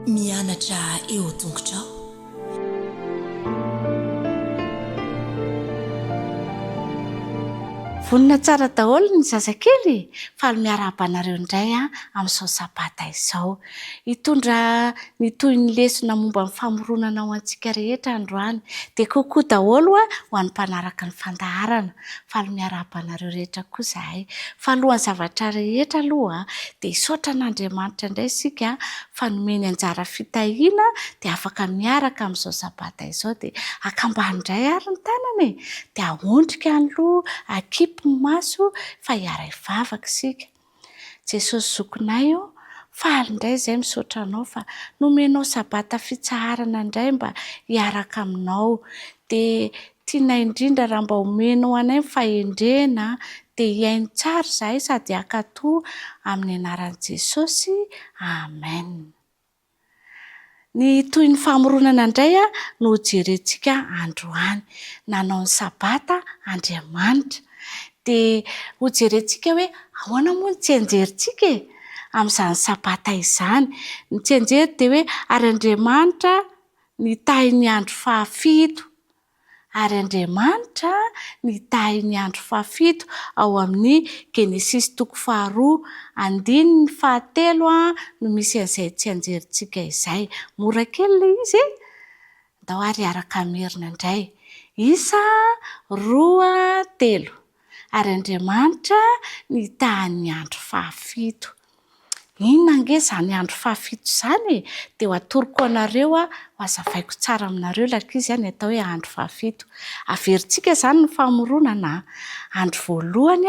mianatra eo tongotrao. Vonina tsara daholo ny zazakely fa miara-banareo indray amin'izao sabata izao. Hitondra ny toy ny lesona momba ny famoronana ho antsika rehetra androany. Dia kokoa daholo ho an'ny mpanaraka ny fandaharana. Fa miara-banareo rehetra koa izahay. Fa alohan'ny zavatra rehetra aloha dia hisaotra an'Andriamanitra indray isika fa nomeny anjara fitahiana dia afaka miaraka amin'izao sabata izao dia akambany indray ary ny tanany dia ahondrika ny loha akipy maso fa hiara hivavaka isika. Jesosy zokinay faly indray izay misaotra anao fa nomenao sabata fitsaharana indray mba hiaraka aminao dia tiana indrindra raha mba omenao anay fahendrena dia hiaino tsara izahay sady hankatoa amin'ny anaran'i Jesosy. Amen. Ny toy ny famoronana indray no jerentsika androany. Nanao ny sabata Andriamanitra. Dia ho jerentsika hoe ahoana moa ny tsianjerintsika amin'izany sabata izany. Ny tsianjery dia hoe ary Andriamanitra nitahy ny andro fahafito. Ary Andriamanitra nitahy ny andro fahafito ao amin'ny Genesis 2:2-9 no misy an'izay tsianjerintsika izay. Mora kely ilay izy ndao ary araka merina indray. 1, 2, 3 ary Andriamanitra nitahy ny andro fahafito. Inona ange izany andro fahafito izany? Dia ho atoroko anareo ho azavaiko tsara aminareo lakizy ny atao hoe andro fahafito. Averintsika izany ny famoronana. Andro voalohany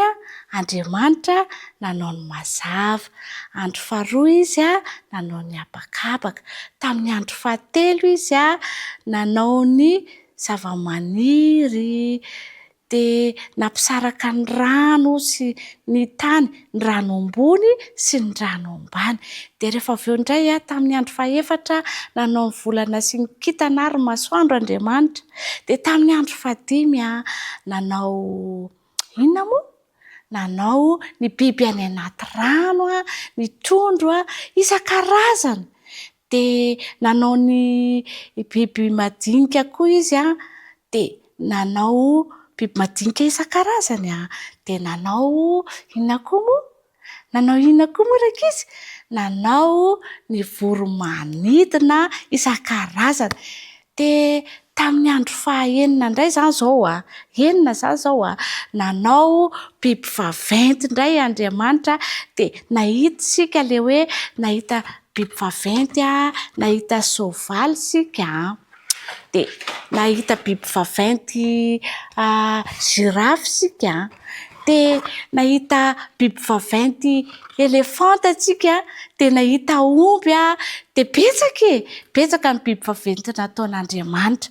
Andriamanitra nanao ny mazava. Andro faharoa izy nanao ny habakabaka. Tamin'ny andro fahatelo izy nanao ny zavamaniry dia nampisaraka ny rano sy ny tany, ny rano ambony sy ny rano ambany. Dia rehefa avy eo indray tamin'ny andro fahaefatra nanao ny volana sy ny kintana ary masoandro Andriamanitra. Dia tamin'ny andro fahadimy nanao inona moa? Nanao ny biby any anaty rano, ny trondro isan-karazany. Dia nanao ny biby madinika koa izy dia nanao biby madinika isan-karazany dia nanao inona koa moa? Nanao inona koa moa rakizy? Nanao ny voromanidina isan-karazany. Dia tamin'ny andro fahaenina indray izany izao enina izany izao nanao biby vaventy indray Andriamanitra dia nahita isika ilay hoe nahita biby vaventy nahita soavaly isika dia nahita biby vaventy girafy isika dia nahita biby vaventy elefanta isika dia nahita omby dia betsaka ny biby vaventy nataon'Andriamanitra.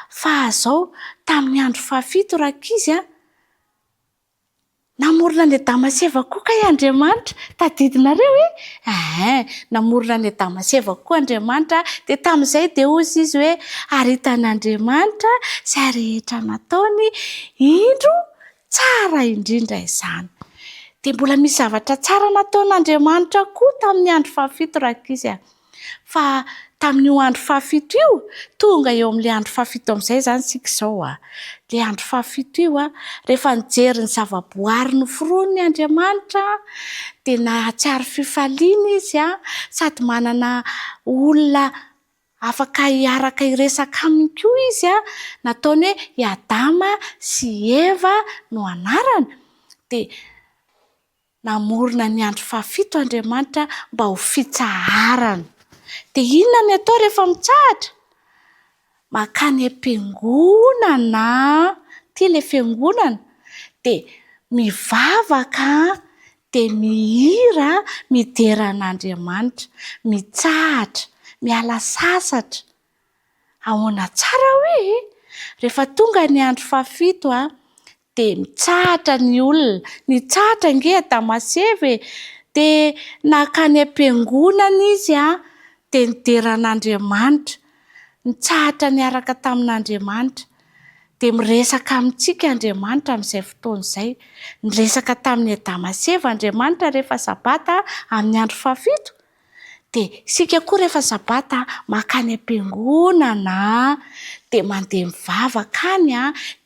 Fa izao tamin'ny andro fahafito rakizy namorona ny Adamaseva koa kay Andriamanitra. Tadidinareo namorona ny Adamaseva koa Andriamanitra dia tamin'izay dia hozy izy hoe ary hitan'Andriamanitra izay rehetra nataony indro tsara indrindra izany. Dia mbola misy zavatra tsara nataon'Andriamanitra koa tamin'ny andro fahafito rakizy fa tamin'io andro fahafito io tonga eo amin'ilay andro fahafito amin'izay izany sika izao ilay andro fahafito io rehefa nijery ny zavaboary noforoany Andriamanitra dia nahatsiaro fifaliana izy sady manana olona afaka hiaraka hiresaka aminy koa izy nataony hoe i Adama sy Eva no anarany. Dia namorona ny andro fahafito Andriamanitra mba ho fitsaharana. Dia inona ny atao rehefa mitsahatra? Makany am-piangonana. Ity ilay fiangonana. Dia mivavaka dia mihira mideran'Andriamanitra. Mitsahatra, miala sasatra. Ahoana tsara hoe rehefa tonga ny andro fahafito dia mitsahatra ny olona. Nitsahatra ange Adama sy Eva dia nakany am-piangonana izy dia nideran'Andriamanitra. Nitsahatra niaraka tamin'Andriamanitra. Dia miresaka amintsika Andriamanitra amin'izay fotoana izay. Niresaka tamin'ny Adama sy Eva Andriamanitra rehefa sabata amin'ny andro fahafito. dia isika koa rehefa sabata makany am-piangonana dia mandeha mivavaka any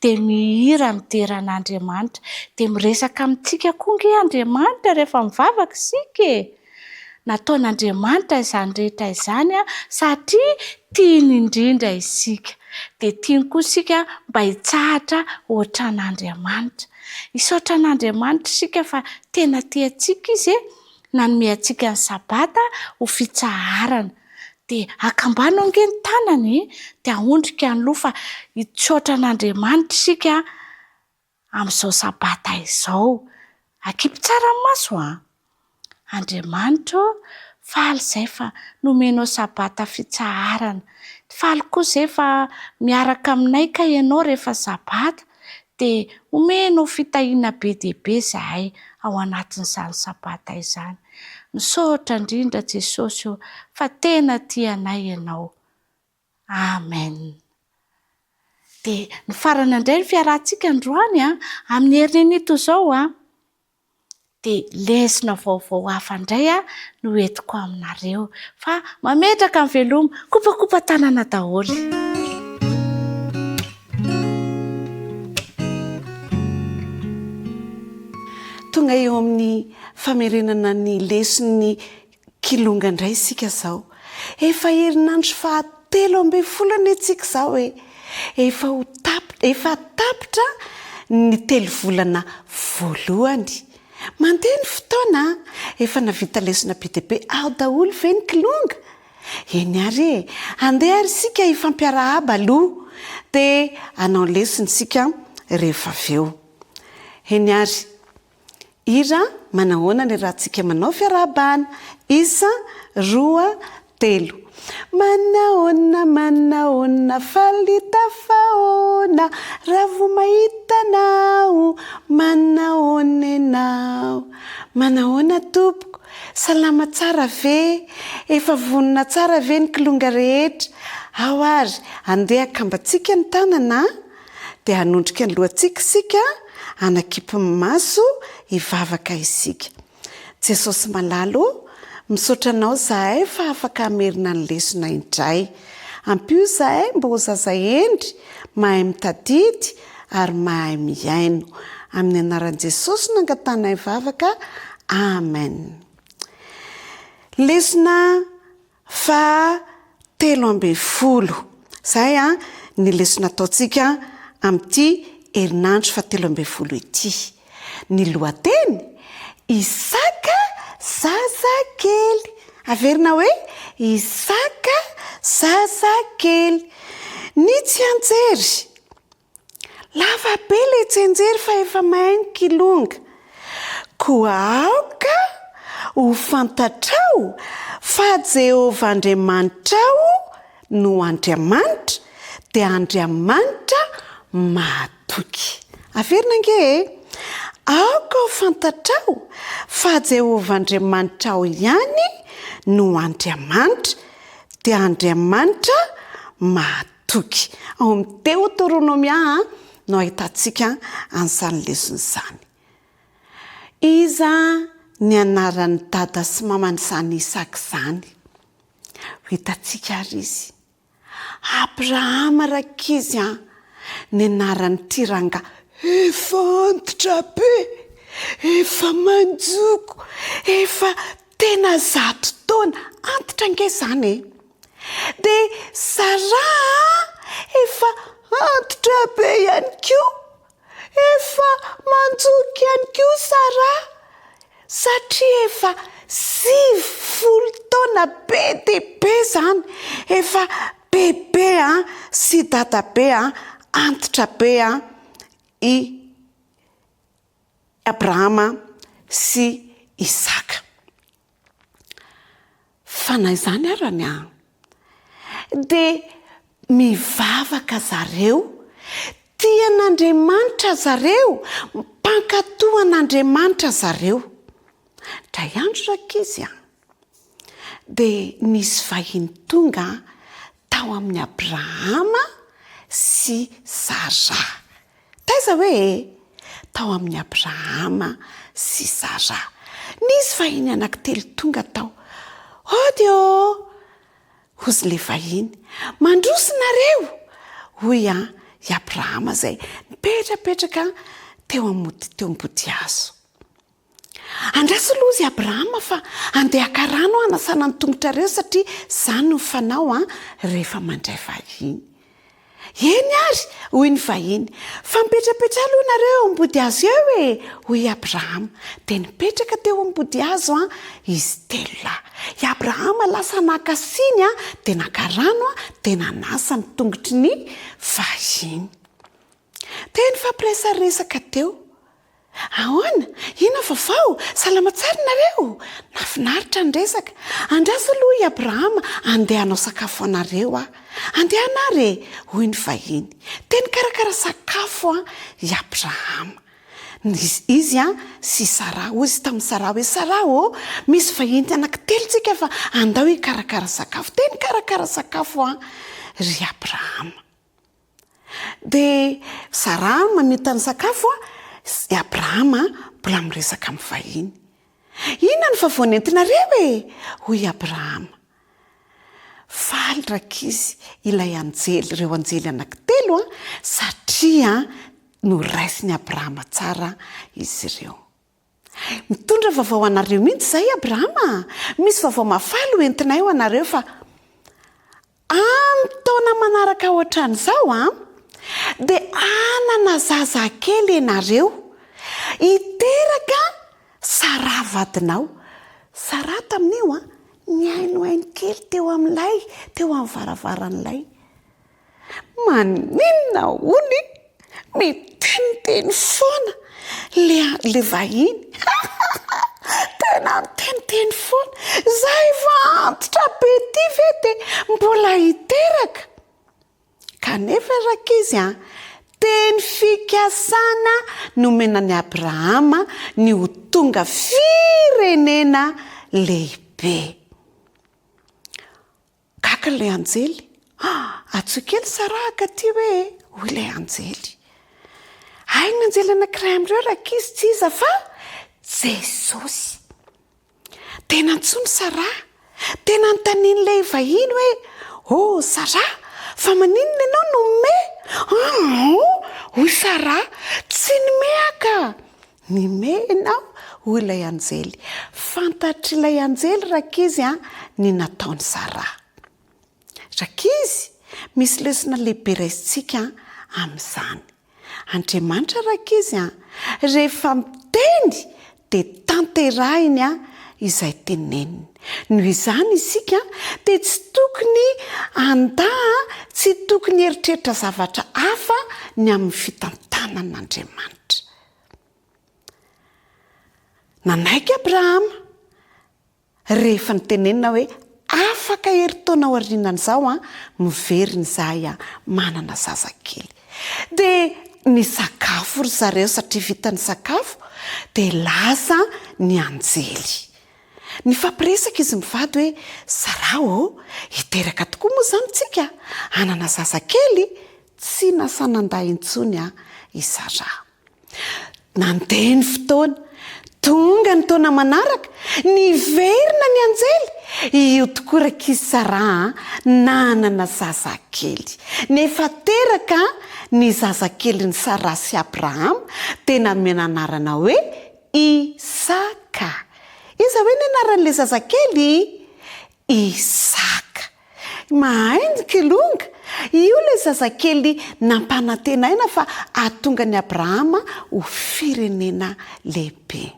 dia mihira mideran'Andriamanitra dia miresaka amintsika koa nge Andriamanitra rehefa mivavaka isika nataon'Andriamanitra izany rehetra izany satria tiany indrindra isika dia tiany koa isika mba hitsahatra ohatran'Andriamanitra. Hisaotran'Andriamanitra isika fa tena tiantsika izy nanome antsika ny sabata ho fitsaharana dia akambana ange ny tanany dia ahondrika ny loha fa hitsaotran'Andriamanitra isika amin'izao sabata izao. Akipy tsara ny maso Andriamanitra faly izay fa nomenao sabata fitsaharana, faly koa izay fa miaraka aminay ka ianao rehefa sabata dia omenao fitahiana be dia be izahay ao anatin'izany sabata izany. Misaotra indrindra Jesosy fa tena tianay ianao. Amen. Dia ny farany indray ny fiarahantsika androany amin'ny herinan'ito izao dia lesona vaovao hafa indray no entiko aminareo fa mametraka ny veloma kopakopa tanana daholo. Tonga eo amin'ny famerenana ny leson'ny kilonga indray isika izao. Efa herinandro fahatelo ambin'ny folana antsika izao efa tapitra ny 3 volana voalohany. Mandeha ny fotoana efa navita lesona be dia be ao daholo ve ny kilonga? Eny ary andeha ary isika hifampiarahaba aloha dia hanao lesona isika rehefa avy eo. Eny ary ira manahoana ny rahantsika manao fiarahabana 1 2 3. Manahoana falita fahoana raha vao mahitanao manahoana ianao. Manahoana tompoko, salama tsara ve? Efa vonona tsara ve ny kilonga rehetra? Ao ary andeha akambatsika ny tanana dia hanondrika ny lohantsika isika hanakipy ny maso hivavaka isika. Jesosy malalo misaotra anao zahay fa afaka hamerina ny lesona indray. Ampio zahay mba ho zaza endry mahay mitadidy ary mahay miaino. Amin'ny anaran'i Jesosy nangatana hivavaka. Amen. Lesona fa 13. Zay ny lesona ataontsika amin'ity herinandro fa 13 ity. Ny lohateny Isaka zazakely. Averina hoe Isaka zazakely. Ny tsy anjery. Lava be ilay tsy anjery fa efa mahay ny kilonga. Koa aoka ho fantatrao fa Jehovah Andriamanitrao no Andriamanitra dia Andriamanitra mahatoky. Averina nge aoka ho fantatrao fa Jehovah Andriamanitrao ihany no Andriamanitra dia Andriamanitra mahatoky. Ao amin'ny Deutéronomia no ahitantsika an'izany lesona izany. Iza ny anaran'ny dada sy maman'izany Isaka izany? Ho hitantsika ary izy. Abrahama rakizy ny anaran'ny tiranga efa antitra be, efa manjoko, efa tena 100 taona antitra nge izany. Dia Sara efa antitra be ihany koa, efa manjoko ihany koa Sara satria efa 90 taona be dia be izany. Efa bebe sy dada be antitra be i Abrahama sy Isaka. Fanahy izany arany dia mivavaka zareo, tian'Andriamanitra zareo, mpankatoan'Andriamanitra zareo. Dray andro rakizy dia nisy vahiny tonga tao amin'ny Abrahama sy Sara. Taiza hoe tao amin'ny Abrahama sy Sara. Nisy vahiny anankitelo tonga tao. ody ozy le vahiny mandrosinareo hoy i Abrahama zay mipetrapetraka teo ambody hazo. Andraso aloha izy Abrahama fa andeha karano anasana ny tongotrareo satria zany no fanao rehefa mandray vahiny. Eny ary hoy ny vahiny fa mipetrapetra aloha nareo ambody hazo eo hoy Abrahama. Dia nipetraka teo ambody hazo izy telo lahy. I Abrahama lasa naka siny dia naka rano dia nanasa ny tongotry ny vahiny. Teny fampiresaresaka teo. Ahoana, ina vaovao, salama tsara nareo. Nafinaritra ny resaka. Andraso aloha i Abrahama andeha hanao sakafo anareo Andeha anare, hoy ny vahiny. Teny karakara sakafo i Abrahama. Izy sy Sara, ozy tamin'ny Sara hoe Sara misy vahiny anankitelo tsika fa andao hikarakara sakafo. Teny karakara sakafo ry Abrahama. Dia Sara mamita ny sakafo i Abrahama mbola miresaka amin'ny vahiny. Inona ny vavao entinareo hoy Abrahama. Faly rakizy ilay anjely, ireo anjely anankitelo satria no raisin'ny Abrahama tsara izy ireo. Mitondra vavao anareo mihitsy zay Abrahama. Misy vavao mafaly entinay ho anareo fa amin'ny taona manaraka ohatran'izao dia anana zazakely ianareo hiteraka Sara vadinao. Sara tamin'io niainoainy kely teo amin'ilay, teo amin'ny varavaran'ilay. Maninona hony miteniteny foana le vahiny. Tena miteniteny foana. Zay va antitra be ty ve dia mbola hiteraka. Kanefa rakizy teny fikasana nomenan'ny Abrahama ny ho tonga firenena lehibe. Kaka le anjely. Atsokely Sara ka ty hoe hoy ilay anjely. Aina anjely anankiray amin'ireo rakizy tsy iza fa Jesosy. Tena antsony Sara. Tena notanin'ilay vahiny hoe Sara, fa maninona ianao nome? Hoy Sara, tsy nimehaka. Nime ianao hoy ilay anjely. Fantatry ilay anjely rakizy ny nataony Sara. Rakizy, misy lesona lehibe raisitsika amin'izany. Andriamanitra rakizy rehefa miteny dia tanterahiny izay teneniny. Noho izany isika dia tsy tokony tsy tokony eritreritra zavatra hafa ny amin'ny fitantanan'Andriamanitra. Nanaiky Abrahama rehefa nitenenina hoe afaka herintaona aorianan'izao miveriny izahay manana zazakely. Dia ny sakafo ry zareo satria vita ny sakafo dia lasa ny anjely. Ny fampiresaka izy mivady hoe Sara hiteraka tokoa moa zany tsika hanana zazakely, tsy nasanandahy intsony i Sara. Nandeha ny fotoana, tonga ny taona manaraka, niverina ny anjely. Io tokoa rakizy Sara nanana zazakely. Nefa teraka ny zazakely ny Sara sy Abrahama tena menanarana hoe Isaka. Iza hoe ny anaran'ilay zazakely? Isaka. Mahainjika ilonga. Io ilay zazakely nampanantenaina fa ahatonga ny Abrahama ho firenena lehibe.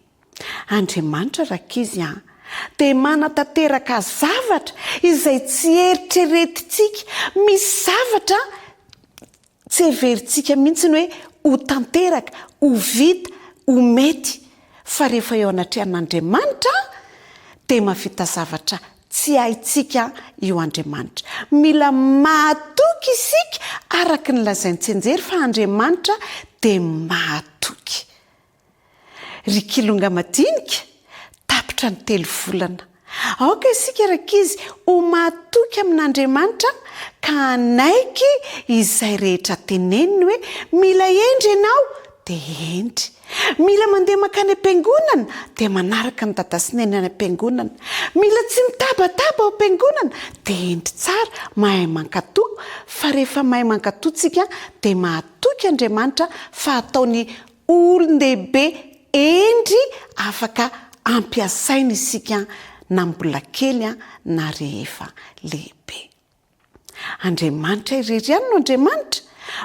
Andriamanitra rakizy dia manatanteraka zavatra izay tsy eritreretintsika. Misy zavatra tsy heverintsika mihitsy hoe ho tanteraka, ho vita, ho mety. Fa rehefa eo anatrehan'Andriamanitra dia mahavita zavatra tsy haintsika io Andriamanitra. Mila mahatoky isika araka ny lazain'ny tsenjery fa Andriamanitra dia mahatoky. Ry kilonga madinika tapitra ny 3 volana. Aoka isika rakizy ho mahatoky amin'Andriamanitra ka hanaiky izay rehetra teneniny hoe mila endry ianao dia endry. mila mandeha makany am-piangonana dia manaraka ny dada sy neny any am-piangonana, mila tsy mitabataba ao am-piangonana dia endry tsara mahay mankatoa, fa rehefa mahay mankatoa tsika dia mahatoky Andriamanitra fa ataony olon-dehibe endry afaka ampiasaina isika na mbola kely na rehefa lehibe. Andriamanitra iririany no Andriamanitra,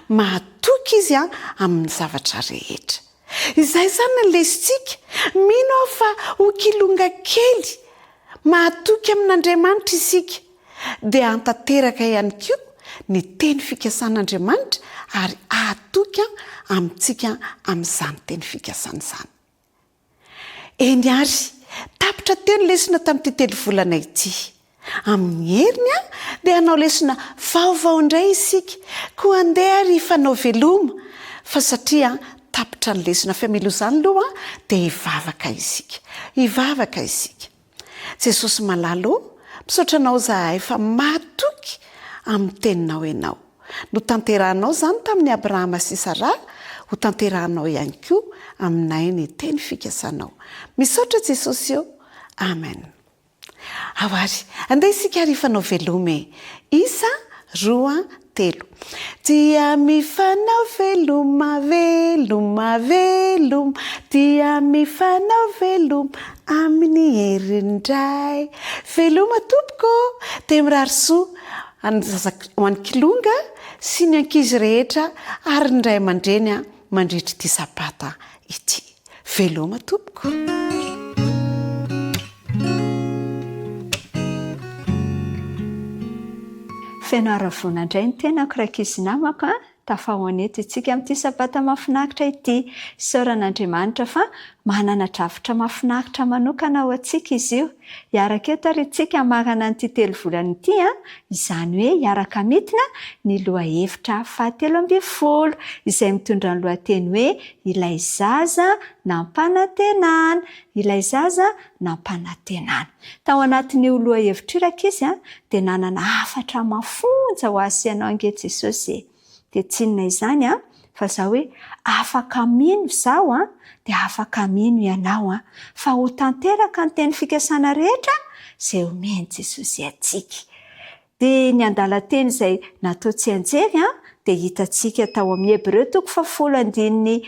mahatoky izy amin'ny zavatra rehetra. Izay zany no lesitsika, mino aho fa ho kilonga kely mahatoky amin'Andriamanitra isika dia antanteraka ihany koa ny teny fikasan'Andriamanitra ary ahatoky amintsika amin'izany teny fikasana izany. Eny ary tapitra teo ny lesona tamin'ity telo volana ity. Amin'ny heriny dia hanao lesona vaovao indray isika, koa andeha ary hifanao veloma, fa satria tapitra ny lesona famelozany aloha dia hivavaka isika. Jesosy malalo, misaotra anao zahay fa mahatoky amin'ny teninao ianao. No tanterahanao zany tamin'ny Abrahama sy Sara, ho tanterahanao ihany koa aminay ny teny fikasanao. Misaotra Jesosy eo. Amen. Awary, andeha isika ary hifanao veloma. 1, 2, 3. Dia mifanao veloma, veloma, veloma. Dia mifanao veloma amin'ny herindray. Veloma tompoko, dia mirary soa ho an'ny kilonga sy ny ankizy rehetra ary ny ray aman-dreny mandritra ity sabata ity. Veloma tompoko. Fianaravona indray ny tenako rakizy namako tafahoaneto itsika amin'ity sabata mahafinaritra ity. Saoran'Andriamanitra fa manana drafitra mahafinaritra manokana ho antsika izy io. Hiaraka eto ary itsika marana an'ity telo volana ity, izany hoe hiaraka mitina ny lohahevitra 17 izay mitondra ny lohateny hoe ilay zaza nampanantenana, ilay zaza nampanantenana. Tao anatin'io lohahevitra io rakizy dia nanana hafatra mafonja ho asianao ange Jesosy. Dia tsinona izany fa zao hoe afaka mino zao dia afaka mino ianao fa ho tanteraka ny teny fikasana rehetra izay omeny Jesosy atsika. Dia ny andalan-teny izay natao tsy anjery dia hitantsika tao amin'ny Hebreo 10:17.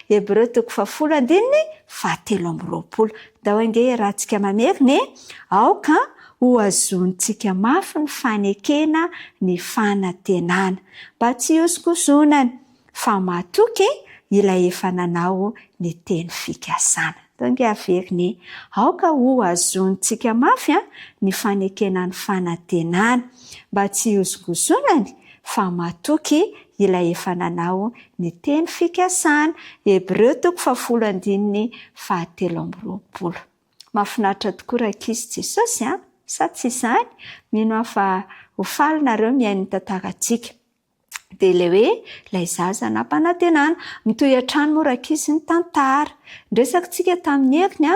Hebreo 10:17. Dao ange rahantsika mameriny, aoka ho azontsika mafy ny fanekena ny fanantenana, mba tsy hosikosonana fa mahatoky ilay efa nanao ny teny fikasana. Donge averiny, aoka ho azontsika mafy ny fanekena ny fanantenana, mba tsy hosikosonana fa mahatoky ilay efa nanao ny teny fikasana. Hebreo 10:17. Mahafinaritra tokoa rakizy Jesosy sa tsy izany? Mino afa ho faly nareo miaino ny tantarantsika. Dia ilay hoe ilay zaza nampanantenana, mitohy hatrany moa rakizy ny tantara. Ndresaka tsika tamin'ny heriny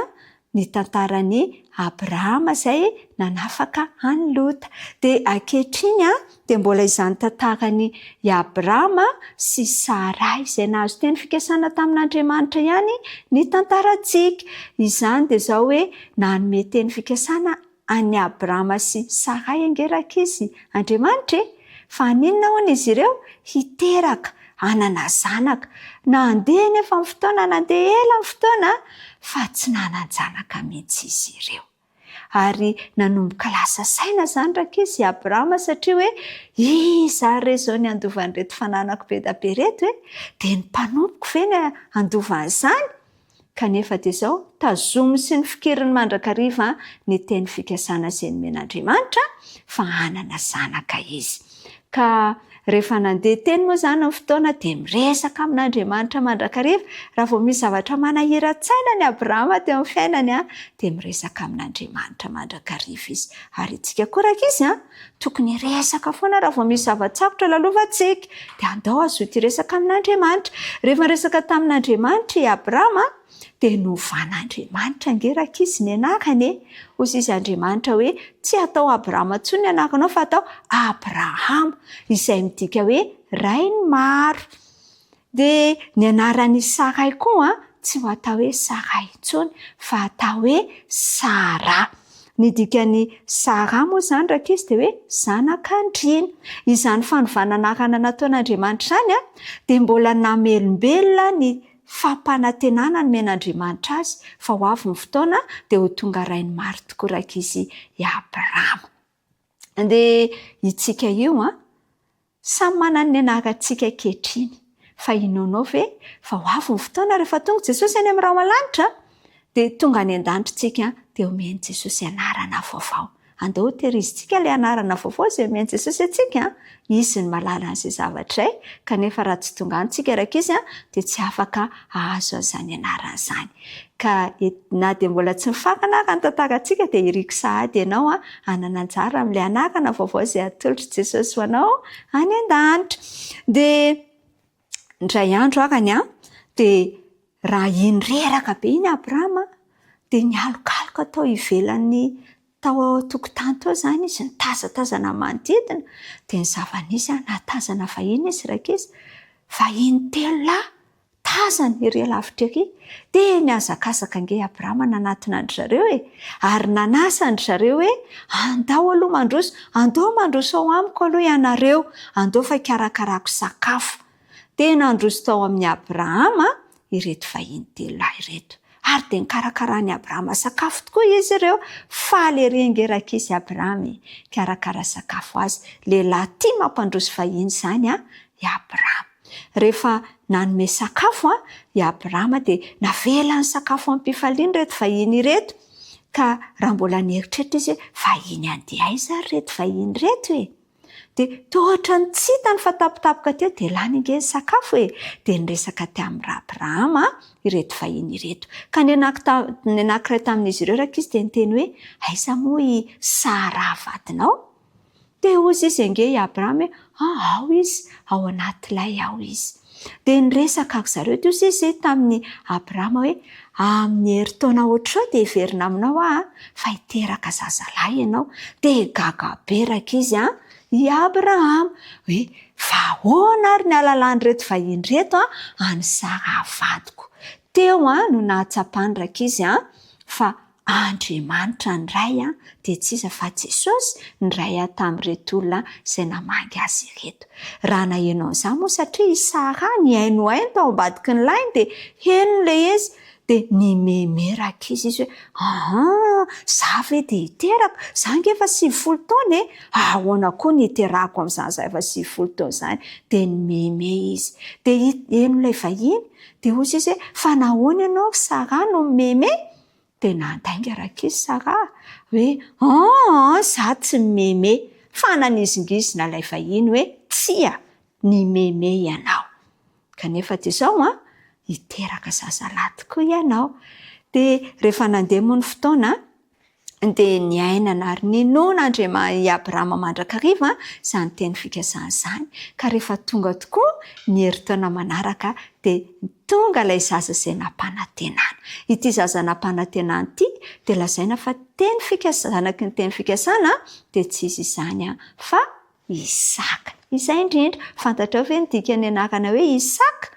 ny tantaran'ny Abrahama izay nanafaka an'i Lota. Dia ankehitriny dia mbola izany tantaran'ny Abrahama sy Sarai izay nahazo teny fikasana tamin'Andriamanitra ihany ny tantarantsika. Izany dia zao hoe nanome teny fikasana an'i Abrahama sy Sarai angerakizy Andriamanitra, fa ninona hono izy ireo hiteraka hanana zanaka. Na andeha nefa amin'ny fotoana, na andeha ela amin'ny fotoana, fa tsy nanan-janaka mihitsy izy ireo. Ary nanomboka lasa saina zany rakizy Abrahama satria hoe iza rezao ny andovany reto fananako be da be reto dia ny mpanomboka ve ny andovany izany? Kanefa dia zao tazomy sy ny fikiriny mandrakariva ny teny fikasana izay nomen'Andriamanitra fa hanana zanaka izy. Ka rehefa nandeha teny moa zany amin'ny fotoana dia miresaka amin'Andriamanitra mandrakariva. Raha vao misy zavatra manahira-tsaina ny Abrahama teo amin'ny fiainany dia miresaka amin'Andriamanitra mandrakariva izy. Ary itsika koa rakizy tokony resaka foana raha vao misy zavatsarotra lalovantsika dia andao azoty resaka amin'Andriamanitra. Rehefa resaka tamin'Andriamanitra i Abrahama dia novan'Andriamanitra angerakizy ny anarany. Hoy izy Andriamanitra hoe tsy atao Abrahama intsony ny anaranao fa atao Abrahama, izay midika hoe ray ny maro. dia ny anaran'ny saray koa tsy ho atao hoe saray intsony fa atao hoe Sara. Ny dikany Sara moa izany raka izy dia hoe zanak'Andriana. Izany fanovananarana nataon'Andriamanitra izany dia mbola namelombelona ny fampanantenana ny men'Andriamanitra azy fa ho avy ny fotoana dia ho tonga rainy maro tokoa raka izy i Abrahama. Dia itsika io samy manana ny anarantsika ankehitriny fa inaonao ve fa ho avy ny fotoana rehefa tonga Jesosy any amin'ny ramalanitra dia tonga any an-danitra tsika dia omeny Jesosy anarana vaovao. Andao tehirizitsika ilay anarana vaovao izay omeny Jesosy antsika, izy ny malala an'izay zavatra kanefa raha tsy tonga antsika raka izy dia tsy afaka hahazo an'izany anarana izany. Ka na dia mbola tsy mifankana raha ny tantarantsika dia iriko sahady ianao hanana anjara amin'ilay anarana vaovao izay atolotra Jesosy ho anao any an-danitra. Dia indray andro arany dia raha iny reraka be iny Abrahama dia nialokaloka tao ivelan'ny tao tokotany tao izany izy nitazatazana manodidina dia ny zava-nisy natazana vahiny izy raka izy vahiny 3 lahy tazana ery lavitra ery dia niazakazaka ange Abrahama nanatona andry zareo ary nanasa andry zareo hoe andao aloha mandroso, andao mandroso ao amiko aloha ianareo, andao fa karakarako sakafo. Dia nandroso tao amin'ny Abrahama ireto vahiny 3 lahy ireto. Ary dia nikarakarany Abrahama sakafo tokoa izy ireo. Faly ery angeraka izy Abrahama karakara sakafo azy. Lehilahy tia mampandroso vahiny izany i Abrahama. Rehefa nanome sakafo i Abrahama dia navela ny sakafo am-pifaliana reto vahiny ireto. Ka raha mbola nieritreritra izy vahiny andeha aiza reto vahiny reto dia tohatra ny tsy hitany fa tapotapoka teo dia lany inge ny sakafo dia niresaka teo amin'ny Abrahama ireto vahiny ireto. Ka ny anankiray tamin'izy ireo raka izy dia niteny hoe aiza moa i Sara vadinao? Dia hozy izy ange i Abrahama ao izy, ao anatilay ao izy. Dia niresaka ako zareo teo izy tamin'ny Abrahama hoe amin'ny herintaona ohatrao dia heverina aminao fa hiteraka zazalahy ianao. Dia gaga be raka izy i Abrahama hoe vahoana ary ny alalany reto vahiny reto any Sara vadiko. Teo no nahatsapany raka izy fa Andriamanitra ny ray dia tsy iza fa Jesosy ny ray tamin'ireto olona izay namangy azy ireto. Raha nahenao an'izany moa satria Sara ny haino tao ambadiky ny lainy dia heno ilay izy dia nimeme raka izy hoe za ve dia hiterako, za nge efa 70 taona ahoana koa ny hiterako amin'izany za efa 70 taona izany. Dia nimeme izy dia heno ilay vahiny dia hozy izy fa nahoana ianao Sara no mimeme? Dia nandainga raka izy Sara hoe za tsy mimeme fa nanizingizina ilay vahiny hoe tsia nimeme ianao kanefa dia izao hiteraka zazalahy tokoa ianao. Dia rehefa nandeha moa ny fotoana dia niainana ary ninoana i Abrahama mandrakariva izany teny fikasana izany. Ka rehefa tonga tokoa ny herintaona manaraka dia tonga ilay zaza izay nampanantenana. Ity zaza nampanantenana ity dia lazaina fa teny fikasana ny teny fikasana dia tsy izy izany fa Isaka. Izay indrindra fantatrao ve ny dikany anarana hoe Isaka?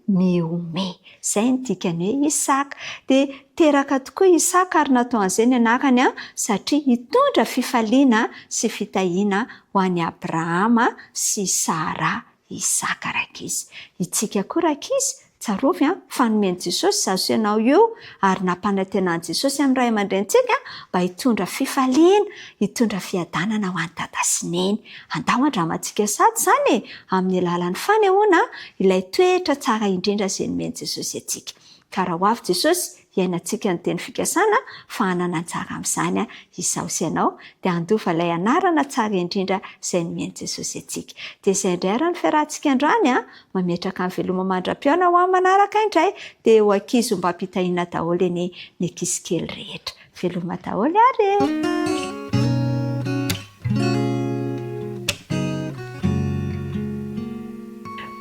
Miome. Izay ny dikany hoe Isaka. Dia teraka tokoa Isaka ary natao an'izay ny anarany satria hitondra fifaliana sy fitahiana ho an'i Abrahama sy Sara Isaka raka izy. Itsika koa raka izy tsarovy fanomeny Jesosy zazo ianao io ary nampanantenana Jesosy amin'ny ray aman-drentsika mba hitondra fifaliana, hitondra fiadanana ho an'ny dada sy neny. Andao andramantsika sady izany amin'ny alalan'ny fanehoana ilay toetra tsara indrindra izay nomeny Jesosy antsika. Ka raha ho avy Jesosy hiainantsika ny teny fikasana fa hanana tsara amin'izany izao sy ianao dia handova ilay anarana tsara indrindra izay nomeny Jesosy antsika. Dia izay indray ary ny fiarahantsika androany mametraka ny veloma mandram-piaona ho amin'ny manaraka indray dia ho ankizy mba hampitahiana daholo ny ankizy kely rehetra. Veloma daholo ary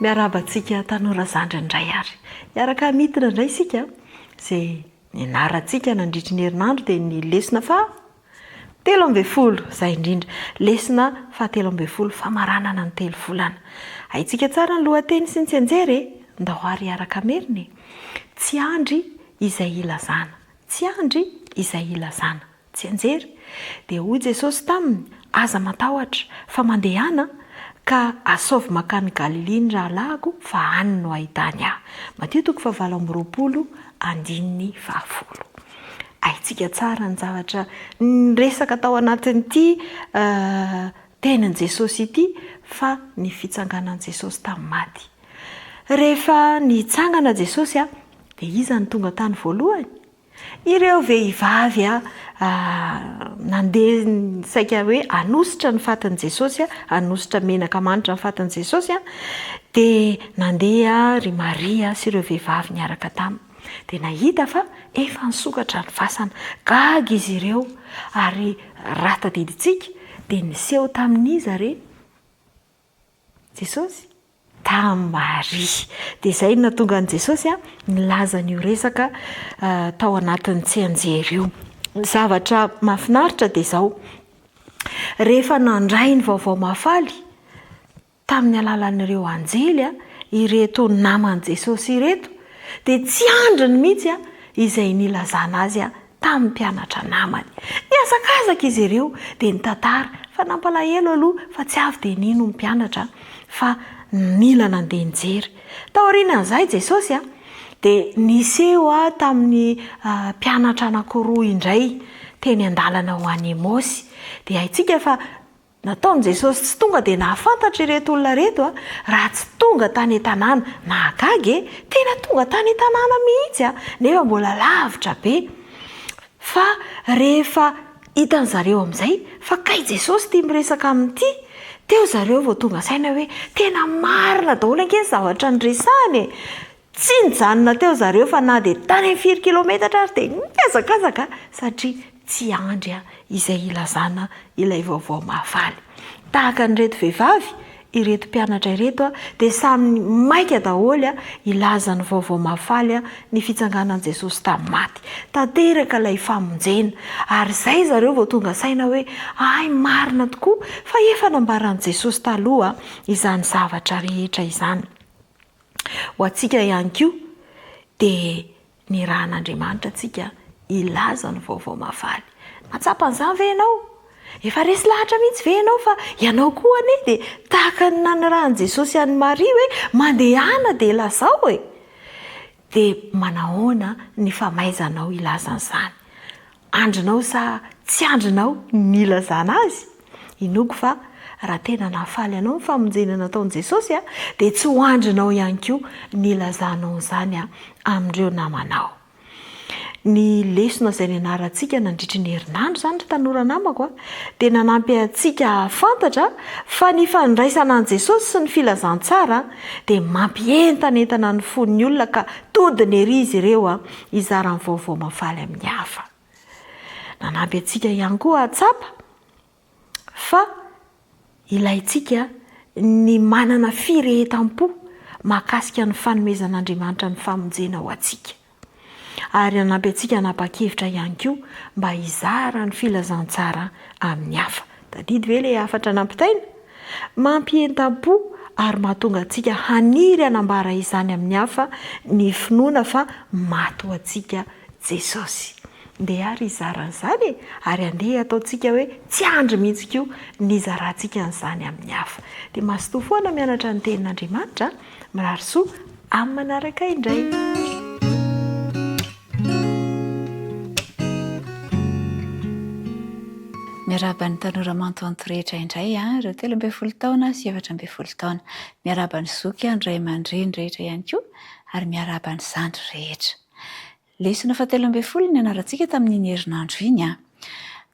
miarabantsika tanora zandra indray ary miaraka mitina indray isika izay nianarantsika nandritry ny herinandro dia ny lesona fa 13 izay indrindra lesona fa 13 famaranana ny 3 volana haintsika tsara ny lohateny sy ny tsy anjery ndahoary araka meriny tsy andry izay ilazana tsy andry izay ilazana tsy anjery dia hoy Jesosy taminy aza matahotra fa mandehana ka asaovy makany Galilea ny rahalahiko fa any no ahitany ahy. Mateo 7:20. Haintsika tsara ny zavatra resaka tao anatin'ity tenin' Jesosy ity fa ny fitsanganan' Jesosy tamin'ny maty. Rehefa nitsangana Jesosy dia iza ny tonga tany voalohany? Ireo vehivavy nandeha saika hoe anositra ny fatin'i Jesosy, anositra menaka manitra ny fatin'i Jesosy dia nandeha ry Maria sy ireo vehivavy niaraka taminy. Dia nahita fa efa nisokatra ny fasana, gaga izy ireo ary ratadiditsika dia niseho tamin'iza re Jesosy? Tamin'ny Maria. Dia izay no nahatonga an'i Jesosy nilaza an'io resaka tao anatin'ny tsy anjery io. Zavatra mahafinaritra dia izao, rehefa nandray ny vaovao mahafaly tamin'ny alalan'ireo anjely ireto naman'i Jesosy ireto, dia tsy andriny mihitsy izay nilazana azy tamin'ny mpianatra namany. Niazakazaka izy ireo dia nitantara fa nampalahelo aloha fa tsy avy dia nino ny mpianatra fa mila nandeha nijery. Taorian'izay Jesosy dia niseho tamin'ny mpianatra anankiroa indray teny an-dalana ho any Emosy. Dia haintsika fa nataon'i Jesosy tsy tonga dia nahafantatra ireto olona reto raha tsy tonga tany an-tanàna na gaga tena tonga tany an-tanàna mihitsy nefa mbola lavitra be. Fa rehefa hitan zareo amin'izay fa kay Jesosy tia miresaka amin'ity, teo zareo vao tonga saina hoe tena marina daholo ange ny zavatra nyresahany. Tsy nijanona teo zareo fa na dia tany 4 kilometatra ary dia niazakazaka satria tsy andry izay ilazana ilay vaovao mahafaly. Tahaka nyreto vehivavy ireto mpianatra ireto dia samy maika daholo ilaza ny vaovao mahafaly ny fitsanganan' Jesosy tamin'ny maty. Tanteraka ilay famonjena ary izay zareo vao tonga saina hoe ay marina tokoa fa efa nambaran'i Jesosy taloha izany zavatra rehetra izany. Ho antsika ihany koa dia ny rahan'Andriamanitra antsika ilaza ny vaovao mahafaly. Matsapa an'izany ve ianao? Efa resy lahatra mihitsy ve ianao fa ianao koa anie dia tahaka ny nanirahan'i Jesosy an'i Maria hoe mandehana dia ilazao dia manahoana ny famaizanao ilazan'izany? Andrinao sa tsy andrinao ny ilazana azy? Inoko fa raha tena nahafaly anao ny famonjena nataon'i Jesosy dia tsy ho andrinao ihany koa ny ilazanao izany amin'ireo namanao. Ny lesona izay nianarantsika nandritry ny herinandro izany tanora namako dia nanampy antsika fantatra fa ny fandraisana an'i Jesosy sy ny filazantsara dia mampientanentana ny fon'ny olona ka todiny ery izy ireo hizara ny vaovao mahafaly amin'ny hafa. Nanampy antsika ihany koa atsapa fa ilaintsika ny manana firehetam-po mahakasika ny fanomezan'Andriamanitra ny famonjena ho antsika. Ary nanampy antsika nanapa-kevitra ihany koa mba hizara ny filazantsara amin'ny hafa. Tadidy ve ilay hafatra nampitaina? Mampientam-po ary mahatonga antsika haniry hanambara izany amin'ny hafa ny finoana fa maty ho antsika Jesosy. Ndeha ary hizaran'izany ary andeha ataontsika hoe tsy andry mihitsy koa ny hizarantsika an'izany amin'ny hafa. Dia mazotoa foana mianatra ny tenin'Andriamanitra. Mirary soa amin'ny manaraka indray. Miaraba ny tanora mantoanto rehetra indray ireo 13 taona sy 14 taona. Miaraba ny zoky ny ray aman-dreny rehetra ihany koa ary miaraba ny zandry rehetra. Lesona fa 13 ny anarantsika tamin'ny herinandro iny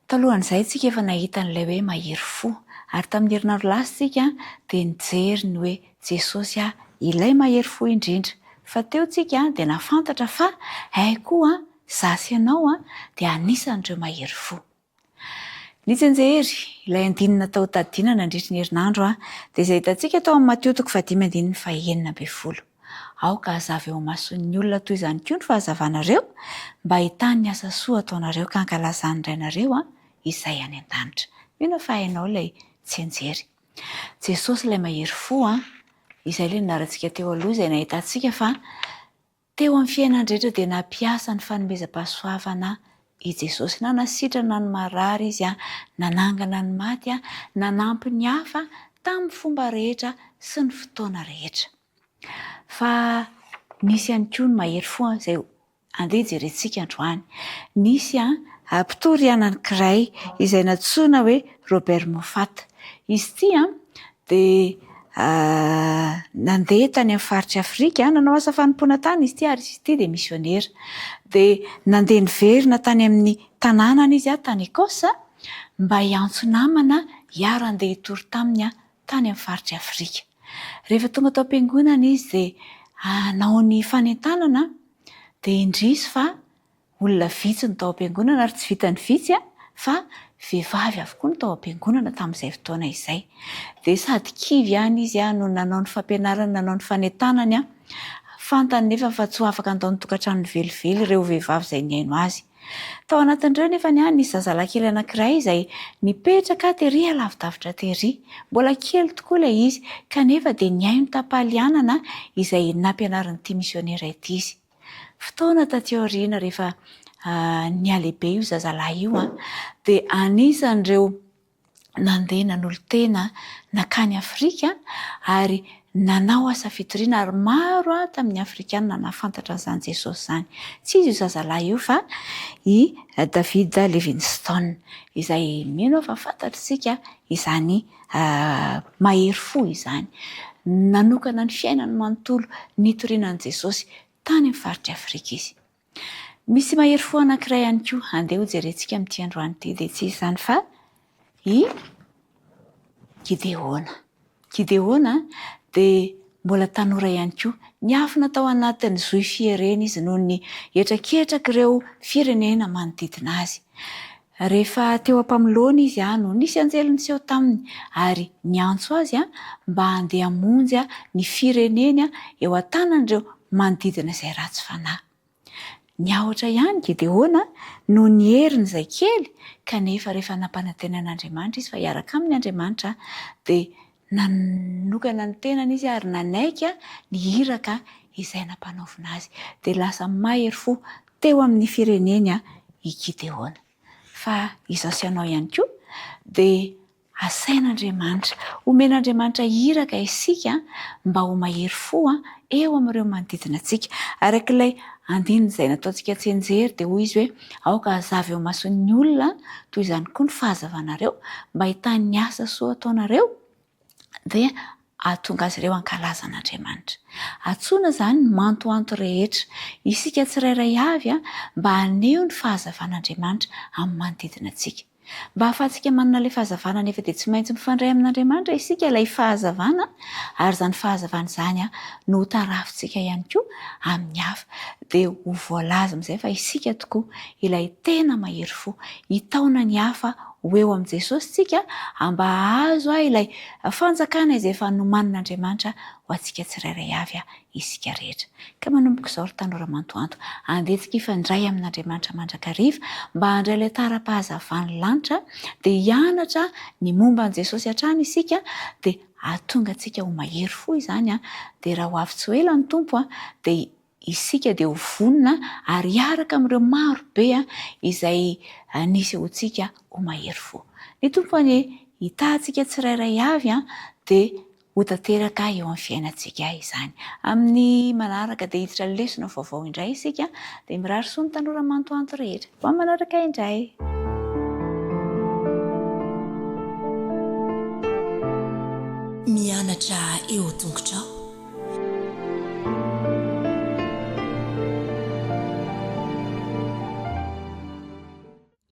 talohan'izay tsika efa nahita n'ilay hoe mahery fo ary tamin'ny herinandro lasitsika dia nijery ny hoe Jesosy ilay mahery fo indrindra fa teo tsika dia nafantatra fa ay koa zasy ianao dia anisan'ireo mahery fo. Nitsenjery ilay andinina tao tadina nandritry ny herinandro dia izay hitantsika tao amin'ny Mateo 5:9. Ao ka hazava eo mason'ny olona toy izany koa ny fahazavanareo mba hitany ny asa soa ataonareo ka ankalazany rainareo izay any an-danitra. Mino fa hainao ilay tsenjery. Jesosy ilay mahery fo izay le ninarantsika teo aloha izay nahitantsika fa teo amin'ny fiainan'ny rehetra dia nampiasa ny fanomezam-pahasoavana i Jesosy, na nasitrana ny marary izy nanangana ny maty nanampy ny hafa tamin'ny fomba rehetra sy ny fotoana rehetra. Fa nisy ihany koa ny mahery fo izay andeha jerentsika androany. Nisy mpitory anankiray izay natsoina hoe Robert Moffat. Izy ity dia nandeha tany amin'ny faritra Afrika, nanao asa fanompoana tany izy ity ary izy ity dia misionera. Dia nandeha niverina tany amin'ny tanànany izy tany Ekosy mba hiantso namana hiara andeha hitory taminy tany amin'ny faritra Afrika. Rehefa tonga tao am-piangonana izy dia nao ny fanentanana dia indrisy fa olona vitsy ny tao am-piangonana ary tsy vita ny vitsy fa vehivavy avokoa ny tao am-piangonana tamin'izay fotoana izay. Dia sady kivy ihany izy no nanao ny fampianarana, nanao ny fanentanany fantany nefa fa tsy ho afaka andao ny tokantrano velively ireo vehivavy izay niaino azy. Tao anatin'ireo nefa nisy zazalakely anankiray izay nipetraka tery alavidavitra tery. Mbola kely tokoa ilay izy kanefa dia niaino tam-pahalianana izay nampianaran'ity misionera ity izy. Fotoana taty aoriana rehefa nialehibe io zazalahy io dia anisan'ireo nandeha nanolo-tena nakany Afrika ary nanao asa fitoriana ary maro tamin'ny Afrikana nahafantatra an'izany Jesosy izany. Tsy izy io zazalahy io fa i David Livingstone izay mino fa fantatritsika izany mahery fo izany. Nanokana ny fiainany manontolo nitoriana an'i Jesosy tany amin'ny faritra Afrika izy. Misy mahery fo anankiray ihany koa andeha ho jerentsika amin'ity androany ity dia tsy izany fa i Gideona dia mbola tanora ihany koa. Niafina tao anatin'ny Zoify ireny izy noho ny etraketraka ireo firenena manodidina azy. Rehefa teo am-pamilona izy no nisy anjely niseho taminy ary niantso azy mba handeha hamonjy ny fireneny eo an-tanan'ireo manodidina izay ratsy fanahy. Niahotra ihany Gideona no ny heriny izay kely kanefa rehefa nampanantena an'Andriamanitra izy fa hiaraka amin'ny Andriamanitra dia nanokana ny tenany izy ary nanaiky ny hiraka izay nampanaovina azy dia lasa mahery fo teo amin'ny fireneny i Gideona. Fa izao sy ianao ihany koa dia asain'Andriamanitra, omen'Andriamanitra hiraka isika mba ho mahery fo eo amin'ireo manodidina antsika. Arak'ilay andininy izay nataontsika tsenjery dia hoy izy hoe aoka hazava eo mason'ny olona toy izany koa ny fahazavanareo mba hitany asa soa ataonareo dia ahatonga azy ireo hankalazan'Andriamanitra. Antsoina izany ny mantoanto rehetra. Isika tsirairay avy mba haneho ny fahazavan'Andriamanitra amin'ny manodidina antsika. Mba ahafahantsika manana ilay fahazavana nefa dia tsy maintsy mifandray amin'Andriamanitra isika ilay fahazavana ary izany fahazavana izany no ho tarafintsika ihany koa amin'ny hafa dia ho voalaza amin'izay fa isika tokoa ilay tena mahery fo hitaona ny hafa ho eo amin'i Jesosy tsika mba ahazo ilay fanjakana izay efa nomanin'Andriamanitra ho antsika tsirairay avy isika rehetra. Ka manomboka izao ry tanora mantoanto, andehantsika hifandray amin'Andriamanitra mandrakariva mba handray ilay tara-pahazavany lanitra dia hianatra ny momba an'i Jesosy hatrany isika dia ahatonga antsika ho mahery fo izany dia raha ho avy tsy ho ela ny tompo dia isika dia ho vonona ary hiaraka amin'ireo maro be izay nisy ho tsika ho mahery fo. Ny tompony hitantsika tsirairay avy dia ho tanteraka eo amin'ny fiainantsika izany. Amin'ny manaraka dia hiditra lesona vaovao indray isika dia mirary soa ny tanora mantoanto rehetra. Ho amin'ny manaraka indray. Mianatra eo tongotrao.